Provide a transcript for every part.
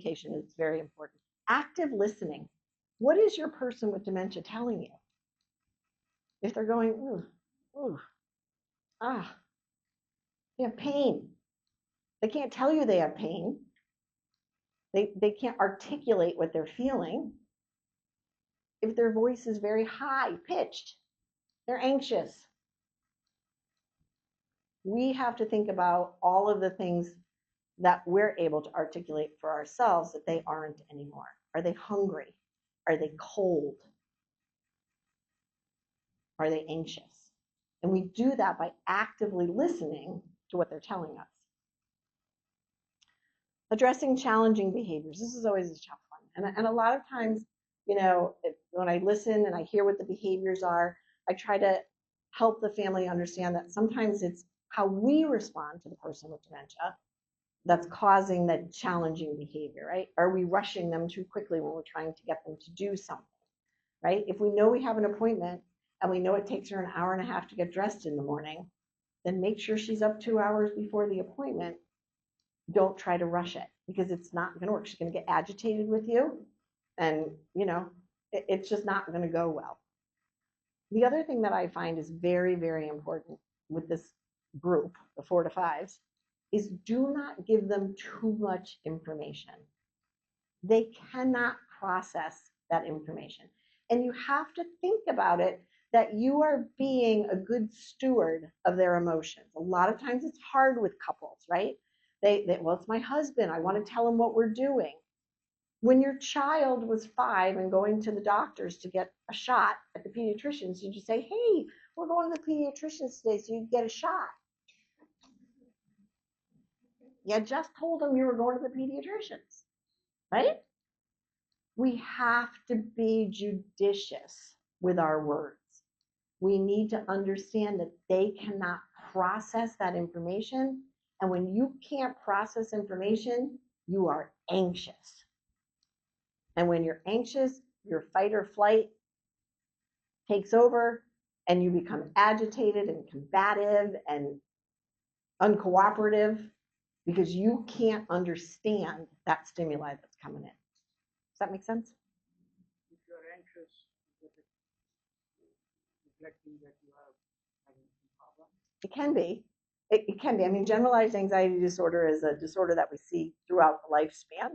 communication is very important. Active listening. What is your person with dementia telling you? If they're going, ooh, ooh, ah, they have pain. They can't tell you they have pain. They can't articulate what they're feeling. If their voice is very high pitched, they're anxious. We have to think about all of the things that we're able to articulate for ourselves that they aren't anymore. Are they hungry? Are they cold? Are they anxious? And we do that by actively listening to what they're telling us. Addressing challenging behaviors. This is always a tough one. And a lot of times, when I listen and I hear what the behaviors are, I try to help the family understand that sometimes it's how we respond to the person with dementia that's causing that challenging behavior, right? Are we rushing them too quickly when we're trying to get them to do something, right? If we know we have an appointment and we know it takes her an hour and a half to get dressed in the morning, then make sure she's up 2 hours before the appointment. Don't try to rush it because it's not going to work. She's going to get agitated with you and, it's just not going to go well. The other thing that I find is very, very important with this group, the 4 to 5s, is do not give them too much information. They cannot process that information. And you have to think about it that you are being a good steward of their emotions. A lot of times it's hard with couples, right? Well, it's my husband. I want to tell him what we're doing. When your child was 5 and going to the doctors to get a shot at the pediatricians, did you say, hey, we're going to the pediatricians today so you can get a shot? You just told them you were going to the pediatricians, right? We have to be judicious with our words. We need to understand that they cannot process that information. And when you can't process information, you are anxious. And when you're anxious, your fight or flight takes over and you become agitated and combative and uncooperative because you can't understand that stimuli that's coming in. Does that make sense? If you're anxious, reflecting that you are having some problem? It can be. It can be. I mean, generalized anxiety disorder is a disorder that we see throughout the lifespan.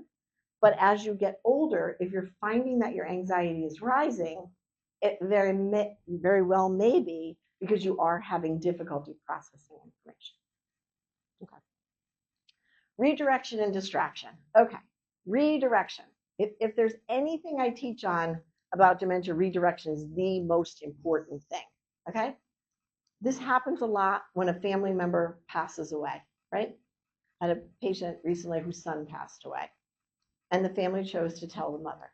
But as you get older, if you're finding that your anxiety is rising, it very well may be because you are having difficulty processing information. Okay. Redirection and distraction. Okay. Redirection. If there's anything I teach on about dementia, redirection is the most important thing. Okay. This happens a lot when a family member passes away, right? I had a patient recently whose son passed away. And the family chose to tell the mother.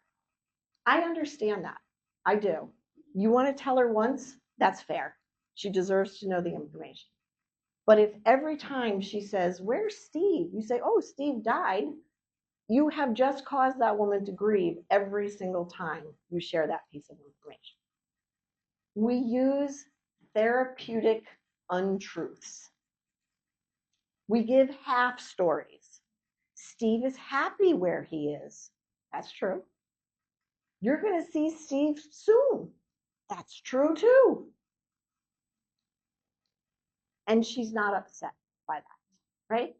I understand that. I do. You want to tell her once, that's fair. She deserves to know the information. But if every time she says, where's Steve? You say, oh, Steve died. You have just caused that woman to grieve every single time you share that piece of information. We use therapeutic untruths. We give half stories. Steve is happy where he is. That's true. You're going to see Steve soon. That's true too. And she's not upset by that, right?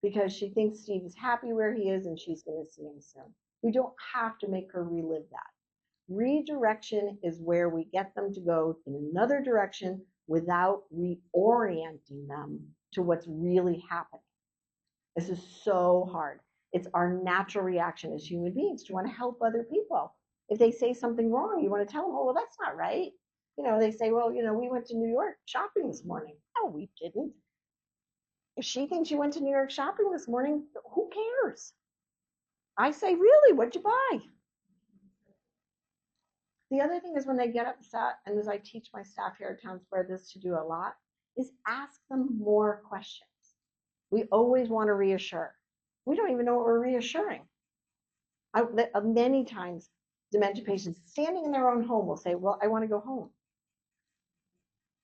Because she thinks Steve is happy where he is and she's going to see him soon. We don't have to make her relive that. Redirection is where we get them to go in another direction without reorienting them to what's really happening. This is so hard. It's our natural reaction as human beings to want to help other people. If they say something wrong, you want to tell them, oh, well, that's not right. They say, well, we went to New York shopping this morning. No, we didn't. If she thinks you went to New York shopping this morning, who cares? I say, really, what'd you buy? The other thing is when they get upset, and as I teach my staff here at Town Square this to do a lot, is ask them more questions. We always want to reassure. We don't even know what we're reassuring. Many times, dementia patients standing in their own home will say, well, I want to go home.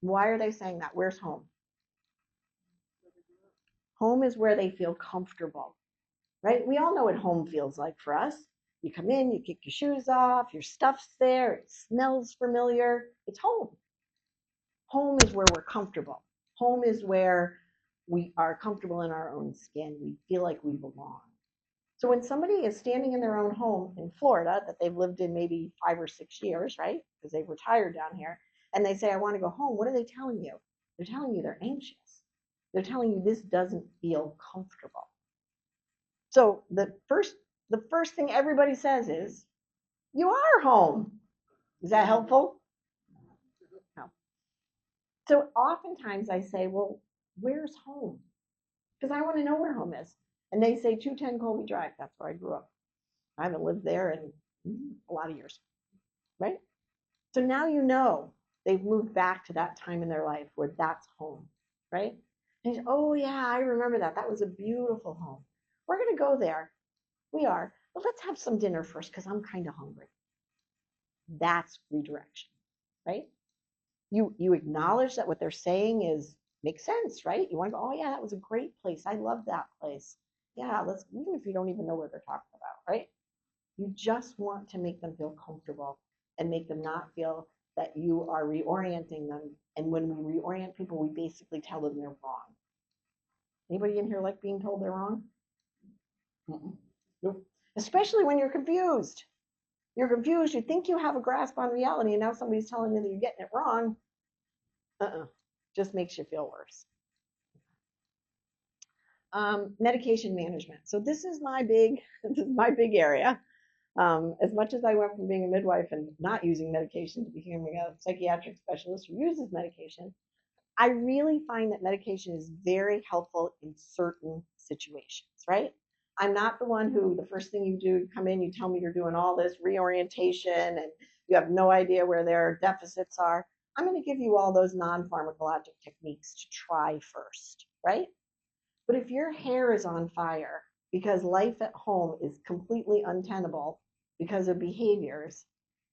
Why are they saying that? Where's home? Home is where they feel comfortable. right? We all know what home feels like for us. You come in, you kick your shoes off, your stuff's there, it smells familiar. It's home. Home is where we're comfortable. Home is where we are comfortable in our own skin. We feel like we belong. So when somebody is standing in their own home in Florida that they've lived in maybe 5 or 6 years, right? Because they've retired down here, and they say, I want to go home, what are they telling you? They're telling you they're anxious. They're telling you this doesn't feel comfortable. So the first thing everybody says is, you are home. Is that helpful? No. So oftentimes I say, well, where's home? Because I want to know where home is. And they say 210 Colby Drive. That's where I grew up. I haven't lived there in a lot of years, right? So now you know they've moved back to that time in their life where that's home, right? And you say, oh yeah, I remember that. That was a beautiful home. We're going to go there. We are. But let's have some dinner first because I'm kind of hungry. That's redirection, right? You acknowledge that what they're saying is makes sense, right? You want to go, oh yeah, that was a great place. I love that place. Yeah, let's, even if you don't even know what they're talking about, right? You just want to make them feel comfortable and make them not feel that you are reorienting them. And when we reorient people, we basically tell them they're wrong. Anybody in here like being told they're wrong? Nope. Especially when you're confused. You're confused. You think you have a grasp on reality, and now somebody's telling you that you're getting it wrong. Just makes you feel worse. Medication management. So this is my big area. As much as I went from being a midwife and not using medication to becoming a psychiatric specialist who uses medication, I really find that medication is very helpful in certain situations, right? I'm not the one who the first thing you do, you come in, you tell me you're doing all this reorientation and you have no idea where their deficits are. I'm going to give you all those non-pharmacologic techniques to try first, right? But if your hair is on fire because life at home is completely untenable because of behaviors,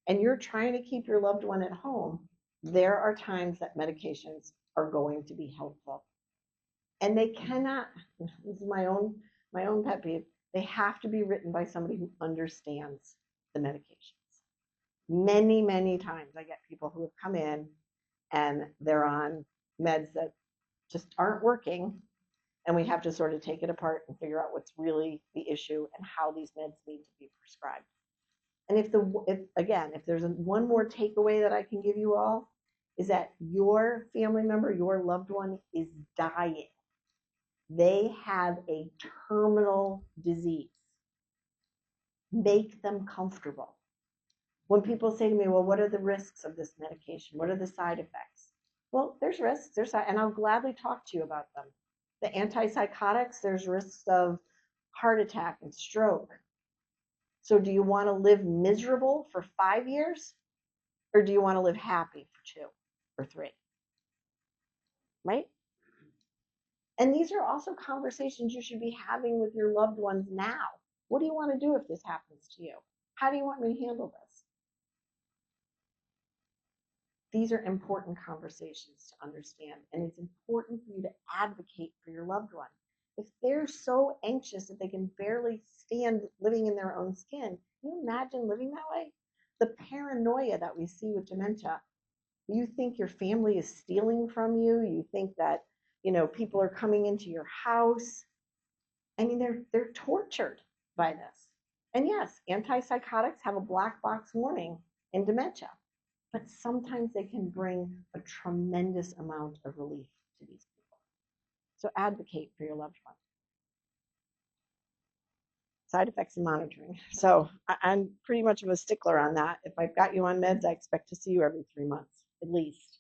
and you're trying to keep your loved one at home, there are times that medications are going to be helpful. And they cannot, this is my own pet peeve, they have to be written by somebody who understands the medications. Many, many times I get people who have come in and they're on meds that just aren't working, and we have to sort of take it apart and figure out what's really the issue and how these meds need to be prescribed. And if there's one more takeaway that I can give you all, is that your family member, your loved one is dying. They have a terminal disease. Make them comfortable. When people say to me, well, what are the risks of this medication? What are the side effects? Well, there's risks, and I'll gladly talk to you about them. The antipsychotics, there's risks of heart attack and stroke. So do you want to live miserable for 5 years? Or do you want to live happy for 2 or 3? Right? And these are also conversations you should be having with your loved ones now. What do you want to do if this happens to you? How do you want me to handle this? These are important conversations to understand, and it's important for you to advocate for your loved one. If they're so anxious that they can barely stand living in their own skin, can you imagine living that way? The paranoia that we see with dementia. You think your family is stealing from you. You think that, people are coming into your house. I mean, they're tortured by this. And yes, antipsychotics have a black box warning in dementia, but sometimes they can bring a tremendous amount of relief to these people. So advocate for your loved one. Side effects and monitoring. So I'm pretty much of a stickler on that. If I've got you on meds, I expect to see you every 3 months, at least.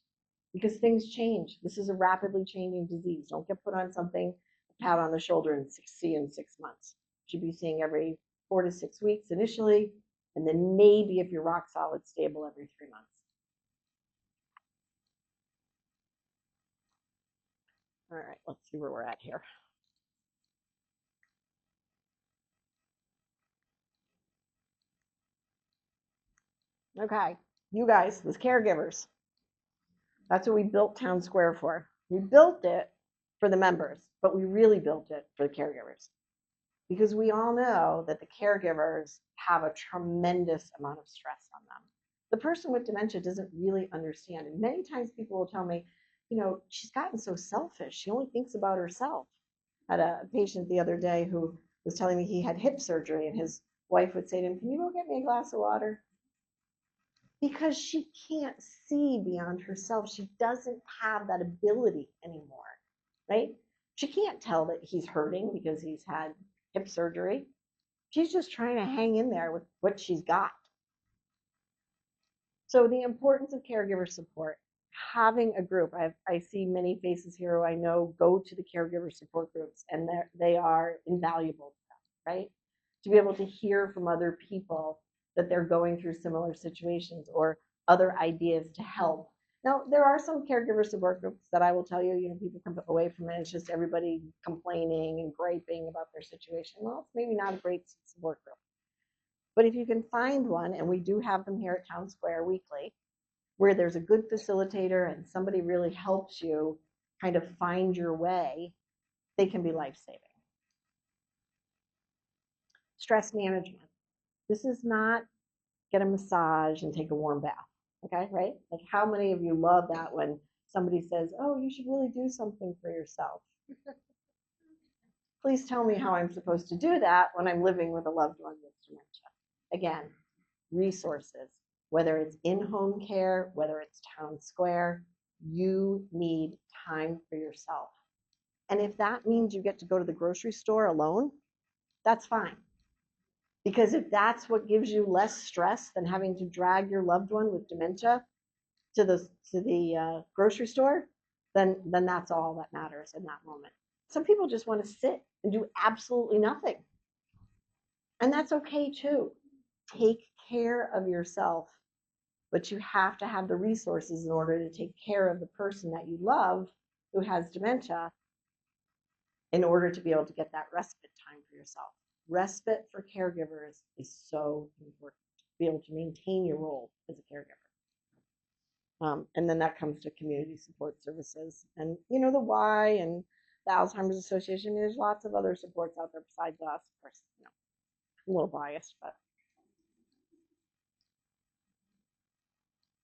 Because things change. This is a rapidly changing disease. Don't get put on something, a pat on the shoulder, and see in 6 months. You should be seeing every 4 to 6 weeks initially, and then maybe if you're rock solid, stable every 3 months. All right, let's see where we're at here. Okay, you guys, as caregivers, that's what we built Town Square for. We built it for the members, but we really built it for the caregivers. because we all know that the caregivers have a tremendous amount of stress on them. The person with dementia doesn't really understand. And many times people will tell me, she's gotten so selfish. She only thinks about herself. I had a patient the other day who was telling me he had hip surgery, and his wife would say to him, "Can you go get me a glass of water?" Because she can't see beyond herself. She doesn't have that ability anymore, right? She can't tell that he's hurting because he's had hip surgery. She's just trying to hang in there with what she's got. So the importance of caregiver support, having a group. I see many faces here who I know go to the caregiver support groups, and they are invaluable to them, right? To be able to hear from other people that they're going through similar situations or other ideas to help. Now, there are some caregiver support groups that I will tell you, people come away from it, it's just everybody complaining and griping about their situation. Well, it's maybe not a great support group. But if you can find one, and we do have them here at Town Square weekly, where there's a good facilitator and somebody really helps you kind of find your way, they can be life-saving. Stress management. This is not get a massage and take a warm bath, okay, right? Like, how many of you love that when somebody says, "Oh, you should really do something for yourself"? Please tell me how I'm supposed to do that when I'm living with a loved one with dementia. Again, resources, whether it's in-home care, whether it's Town Square, you need time for yourself. And if that means you get to go to the grocery store alone, that's fine. Because if that's what gives you less stress than having to drag your loved one with dementia to the grocery store, then that's all that matters in that moment. Some people just want to sit and do absolutely nothing. And that's okay too. Take care of yourself, but you have to have the resources in order to take care of the person that you love who has dementia in order to be able to get that respite time for yourself. Respite for caregivers is so important to be able to maintain your role as a caregiver. And then that comes to community support services and, the Y and the Alzheimer's Association. There's lots of other supports out there besides us. Of course, I'm a little biased, but.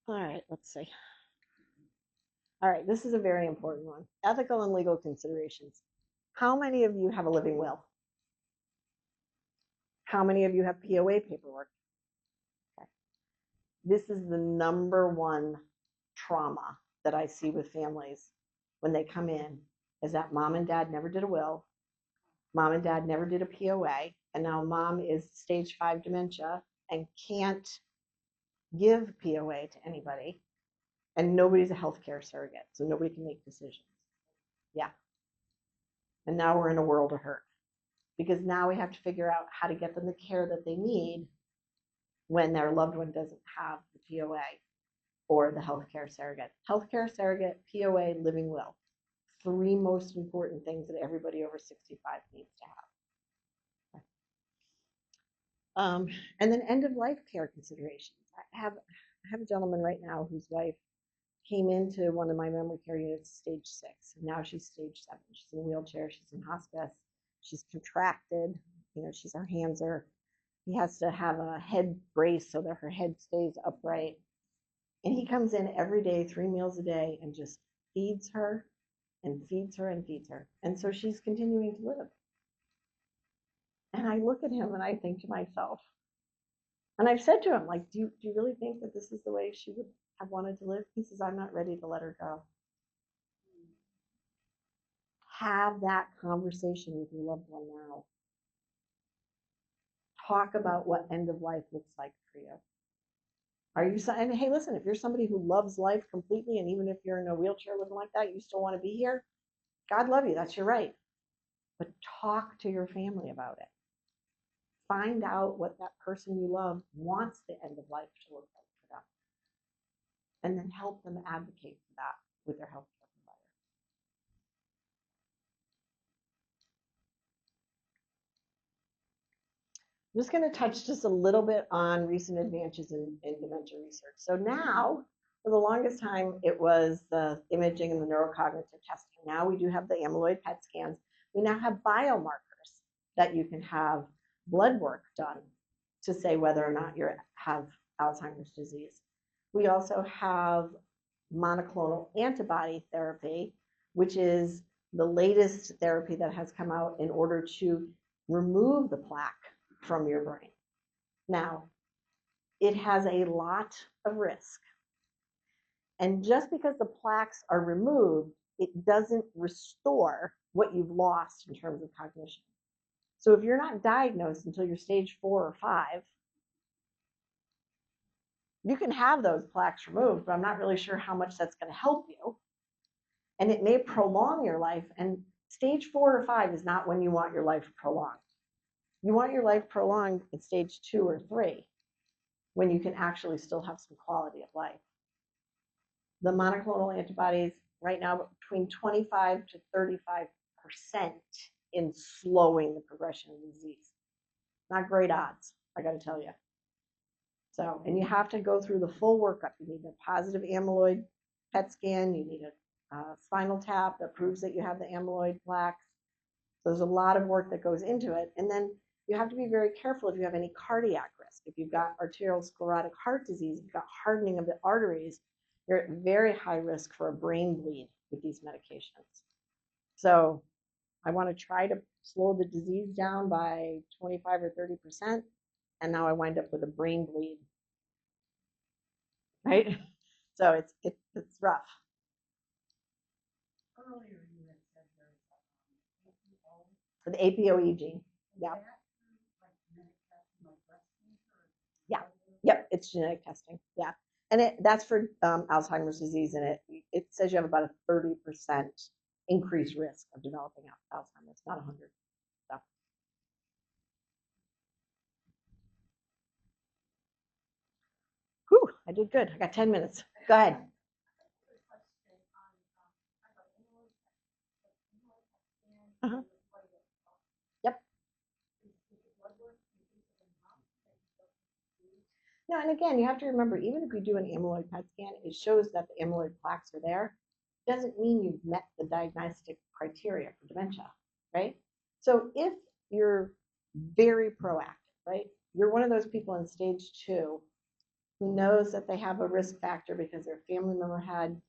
All right, let's see. All right, this is a very important one. Ethical and legal considerations. How many of you have a living will? How many of you have POA paperwork? Okay. This is the number one trauma that I see with families when they come in, is that mom and dad never did a will, mom and dad never did a POA, and now mom is stage 5 dementia and can't give POA to anybody, and nobody's a healthcare surrogate, so nobody can make decisions. Yeah. And now we're in a world of hurt, because now we have to figure out how to get them the care that they need when their loved one doesn't have the POA or the healthcare surrogate. Healthcare surrogate, POA, living will. 3 most important things that everybody over 65 needs to have. And then end of life care considerations. I have a gentleman right now whose wife came into one of my memory care units stage 6. And now she's stage 7. She's in a wheelchair. She's in hospice. She's contracted. Her hands are. He has to have a head brace so that her head stays upright. And he comes in every day, 3 meals a day, and just feeds her and feeds her and feeds her. And so she's continuing to live. And I look at him and I think to myself, and I've said to him, like, do you really think that this is the way she would have wanted to live? He says, I'm not ready to let her go. Have that conversation with your loved one now. Talk about what end of life looks like for you. And hey, listen, if you're somebody who loves life completely, and even if you're in a wheelchair living like that, you still want to be here, God love you, that's your right. But talk to your family about it. Find out what that person you love wants the end of life to look like for them. And then help them advocate for that with their healthcare provider. I'm just going to touch just a little bit on recent advances in dementia research. So now, for the longest time, it was the imaging and the neurocognitive testing. Now we do have the amyloid PET scans. We now have biomarkers that you can have blood work done to say whether or not you have Alzheimer's disease. We also have monoclonal antibody therapy, which is the latest therapy that has come out in order to remove the plaque from your brain. Now, it has a lot of risk. And just because the plaques are removed, it doesn't restore what you've lost in terms of cognition. So if you're not diagnosed until you're stage 4 or 5, you can have those plaques removed, but I'm not really sure how much that's going to help you. And it may prolong your life. And stage 4 or 5 is not when you want your life prolonged. You want your life prolonged at stage 2 or 3, when you can actually still have some quality of life. The monoclonal antibodies right now between 25 to 35% in slowing the progression of the disease. Not great odds, I got to tell you. So, and you have to go through the full workup. You need a positive amyloid PET scan. You need a spinal tap that proves that you have the amyloid plaques. So there's a lot of work that goes into it. And then you have to be very careful if you have any cardiac risk. If you've got arteriosclerotic heart disease, if you've got hardening of the arteries, you're at very high risk for a brain bleed with these medications. So I want to try to slow the disease down by 25 or 30%, and now I wind up with a brain bleed, right? So it's rough. Earlier you had said there's APO. For the APOE gene, yeah. Yeah. Yep, it's genetic testing. Yeah, and that's for Alzheimer's disease, and it says you have about a 30% increased risk of developing Alzheimer's, not 100. So. Whew, I did good. I got 10 minutes. Go ahead. Uh-huh. Yep. No, and again, you have to remember, even if you do an amyloid PET scan, it shows that the amyloid plaques are there. It doesn't mean you've met the diagnostic criteria for dementia, right? So if you're very proactive, right? You're one of those people in stage 2 who knows that they have a risk factor because their family member had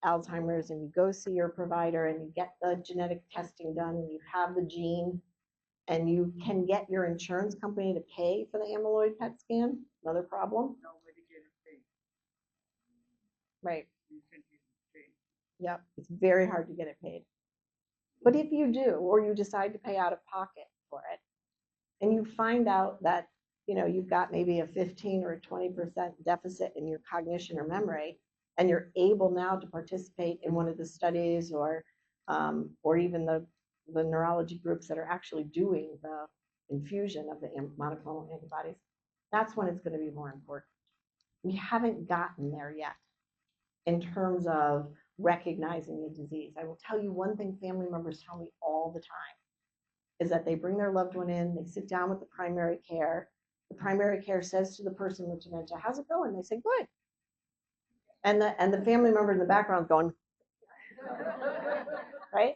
Alzheimer's, and you go see your provider and you get the genetic testing done and you have the gene, and you can get your insurance company to pay for the amyloid PET scan. Another problem. No way to get it paid. Right. You can't get it paid. Yep. It's very hard to get it paid. But if you do, or you decide to pay out of pocket for it, and you find out that, you know, you've got maybe a 15 or a 20% deficit in your cognition or memory, and you're able now to participate in one of the studies or even the neurology groups that are actually doing the infusion of the monoclonal antibodies, that's when it's going to be more important. We haven't gotten there yet in terms of recognizing the disease. I will tell you one thing family members tell me all the time is that they bring their loved one in, they sit down with the primary care. The primary care says to the person with dementia, "How's it going?" They say, "Good." And the family member in the background going, right?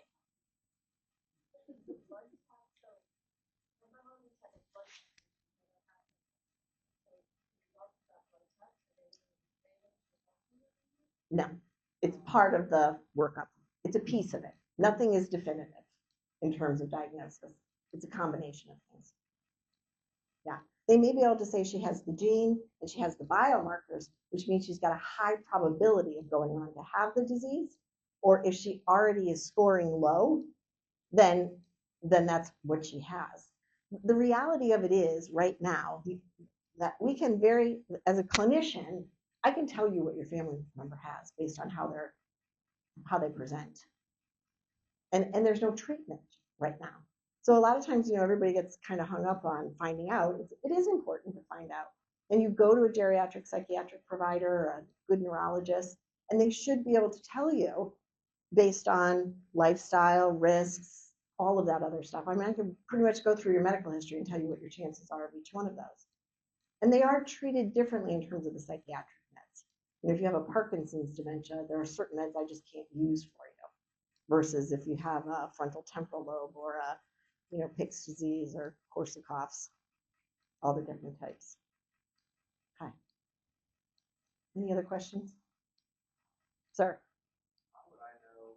No, it's part of the workup. It's a piece of it. Nothing is definitive in terms of diagnosis. It's a combination of things. Yeah, they may be able to say she has the gene and she has the biomarkers, which means she's got a high probability of going on to have the disease. Or if she already is scoring low, then that's what she has. The reality of it is right now that we can as a clinician, I can tell you what your family member has based on how they present. And there's no treatment right now. So a lot of times, everybody gets kind of hung up on finding out. It is important to find out. And you go to a geriatric psychiatric provider or a good neurologist, and they should be able to tell you based on lifestyle, risks, all of that other stuff. I mean, I can pretty much go through your medical history and tell you what your chances are of each one of those. And they are treated differently in terms of the psychiatric meds. And if you have a Parkinson's dementia, there are certain meds I just can't use for you, versus if you have a frontal temporal lobe or Pick's disease or Korsakoff's, all the different types. Okay. Any other questions? Sir? How would I know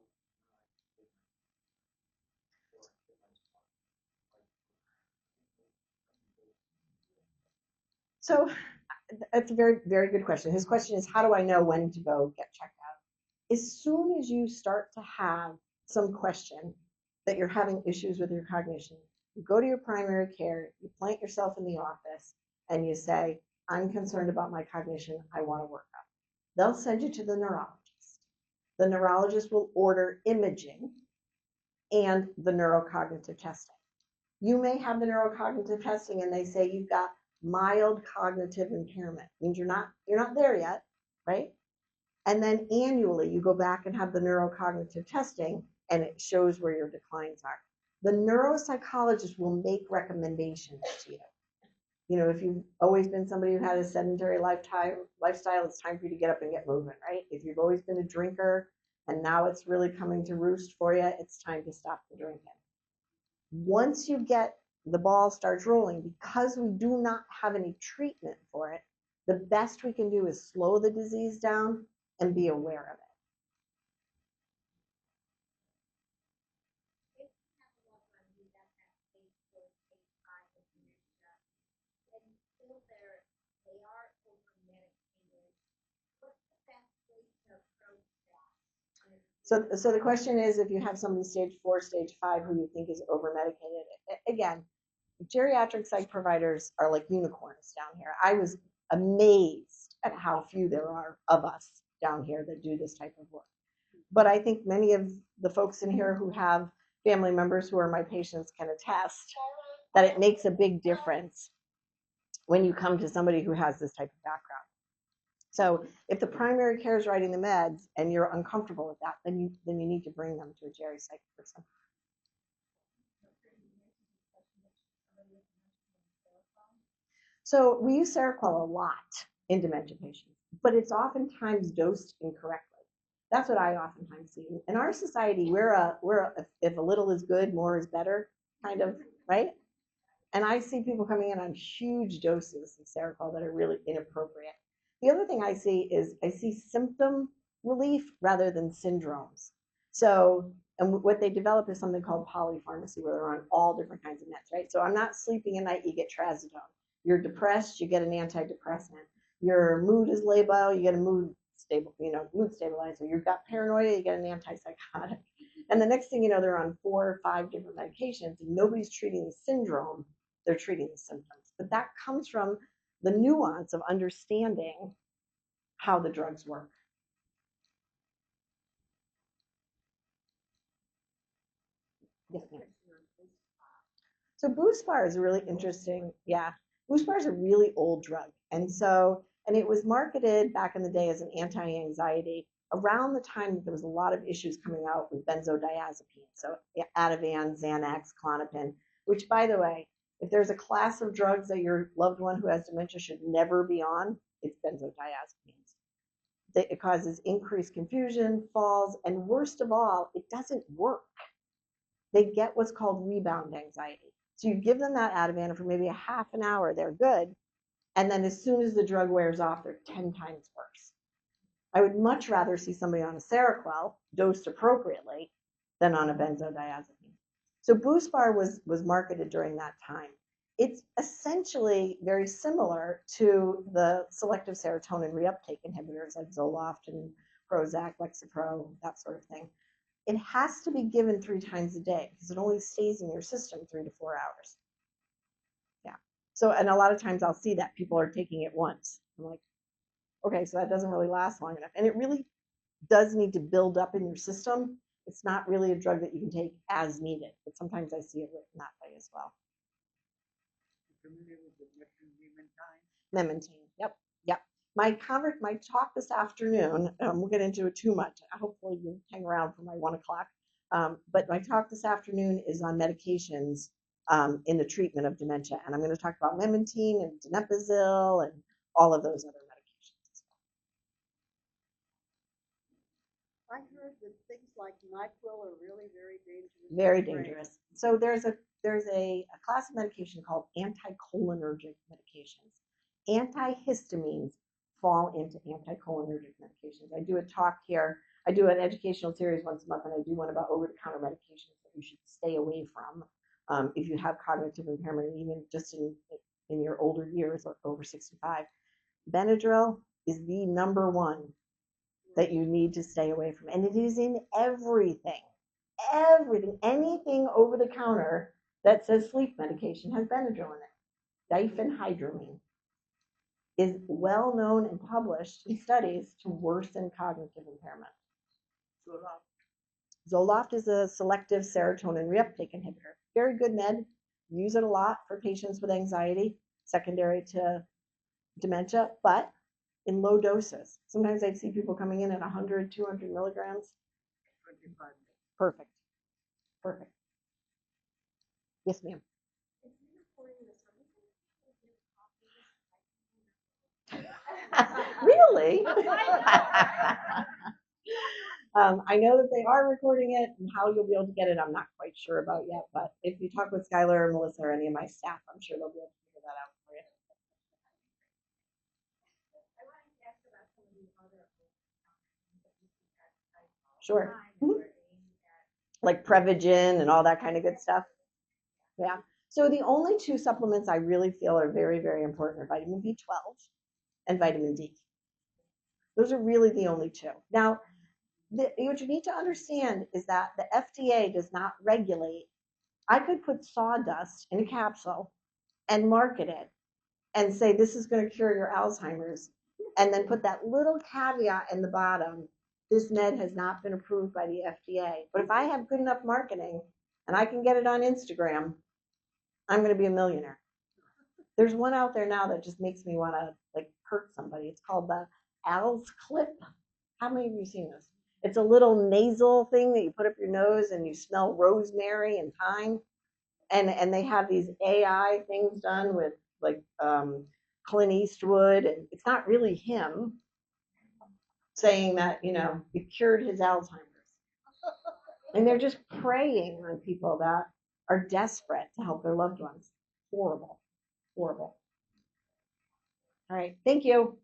So that's a very, very good question. His question is, how do I know when to go get checked out? As soon as you start to have some question that you're having issues with your cognition, you go to your primary care, you plant yourself in the office, and you say, I'm concerned about my cognition. I want to work up. They'll send you to the neurologist. The neurologist will order imaging and the neurocognitive testing. You may have the neurocognitive testing and they say you've got mild cognitive impairment. Means you're not there yet, right? And then annually you go back and have the neurocognitive testing and it shows where your declines are. The neuropsychologist will make recommendations to you. If you've always been somebody who had a sedentary lifestyle, it's time for you to get up and get moving, right? If you've always been a drinker and now it's really coming to roost for you, it's time to stop the drinking. Once you get the ball starts rolling, because we do not have any treatment for it, the best we can do is slow the disease down and be aware of it. So the question is, if you have somebody stage 4, stage 5 who you think is over medicated, again, geriatric psych providers are like unicorns down here. I was amazed at how few there are of us down here that do this type of work. But I think many of the folks in here who have family members who are my patients can attest that it makes a big difference when you come to somebody who has this type of background. So if the primary care is writing the meds and you're uncomfortable with that, then you need to bring them to a geri psych person. So we use Seroquel a lot in dementia patients, but it's oftentimes dosed incorrectly. That's what I oftentimes see. In our society, if a little is good, more is better, kind of, right? And I see people coming in on huge doses of Seroquel that are really inappropriate. The other thing I see symptom relief rather than syndromes. So, and what they develop is something called polypharmacy, where they're on all different kinds of meds, right? So I'm not sleeping at night, you get trazodone. You're depressed, you get an antidepressant. Your mood is labile, you get a mood stabilizer. You've got paranoia, you get an antipsychotic. And the next thing you know, they're on 4 or 5 different medications, and nobody's treating the syndrome, they're treating the symptoms. But that comes from the nuance of understanding how the drugs work. Yes, ma'am. So Buspar is a really interesting, yeah. Buspar is a really old drug. And it was marketed back in the day as an anti-anxiety around the time that there was a lot of issues coming out with benzodiazepines. So Ativan, Xanax, Klonopin, which, by the way, if there's a class of drugs that your loved one who has dementia should never be on, it's benzodiazepines. It causes increased confusion, falls, and worst of all, it doesn't work. They get what's called rebound anxiety. So you give them that Ativan for maybe a half an hour, they're good. And then as soon as the drug wears off, they're 10 times worse. I would much rather see somebody on a Seroquel dosed appropriately than on a benzodiazepine. So Buspar was marketed during that time. It's essentially very similar to the selective serotonin reuptake inhibitors like Zoloft and Prozac, Lexapro, that sort of thing. It has to be given 3 times a day because it only stays in your system 3 to 4 hours. Yeah. So, and a lot of times I'll see that people are taking it once. I'm like, okay, so that doesn't really last long enough. And it really does need to build up in your system. It's not really a drug that you can take as needed, but sometimes I see it written that way as well. Memantine. Yep. My talk this afternoon, we'll get into it too much. Hopefully you'll hang around for my 1 o'clock. But my talk this afternoon is on medications in the treatment of dementia. And I'm going to talk about memantine and donepezil and all of those other medications as I heard that things like NyQuil are really very dangerous. well. Very dangerous. So there's a there's a class of medication called anticholinergic medications. Antihistamines fall into anticholinergic medications. I do a talk here. I do an educational series once a month, and I do one about over-the-counter medications that you should stay away from if you have cognitive impairment, even just in your older years or over 65. Benadryl is the number one that you need to stay away from, and it is in everything. Everything, anything over the counter that says sleep medication has Benadryl in it. Diphenhydramine is well known and published in studies to worsen cognitive impairment. Zoloft is a selective serotonin reuptake inhibitor. Very good med. Use it a lot for patients with anxiety secondary to dementia, but in low doses. Sometimes I'd see people coming in at 100, 200 milligrams. Perfect. Perfect. Yes, ma'am. Really? I know that they are recording it, and how you'll be able to get it, I'm not quite sure about yet. But if you talk with Skylar or Melissa or any of my staff, I'm sure they'll be able to figure that out for you. Sure. Mm-hmm. Like Prevagen and all that kind of good stuff. Yeah. So the only two supplements I really feel are very, very important are vitamin B12 and vitamin D. Those are really the only two. Now, what you need to understand is that the FDA does not regulate. I could put sawdust in a capsule and market it and say this is going to cure your Alzheimer's, and then put that little caveat in the bottom, this med has not been approved by the FDA. But if I have good enough marketing and I can get it on Instagram, I'm going to be a millionaire. There's one out there now that just makes me want to like hurt somebody. It's called the Al's Clip. How many of you seen this? It's a little nasal thing that you put up your nose and you smell rosemary and thyme. And they have these AI things done with like Clint Eastwood, and it's not really him saying that, it cured his Alzheimer's. And they're just preying on people that are desperate to help their loved ones. Horrible, horrible. All right, thank you.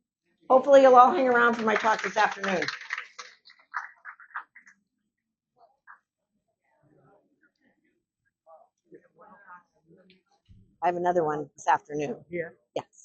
Hopefully you'll all hang around for my talk this afternoon. I have another one this afternoon. Yeah. Yes.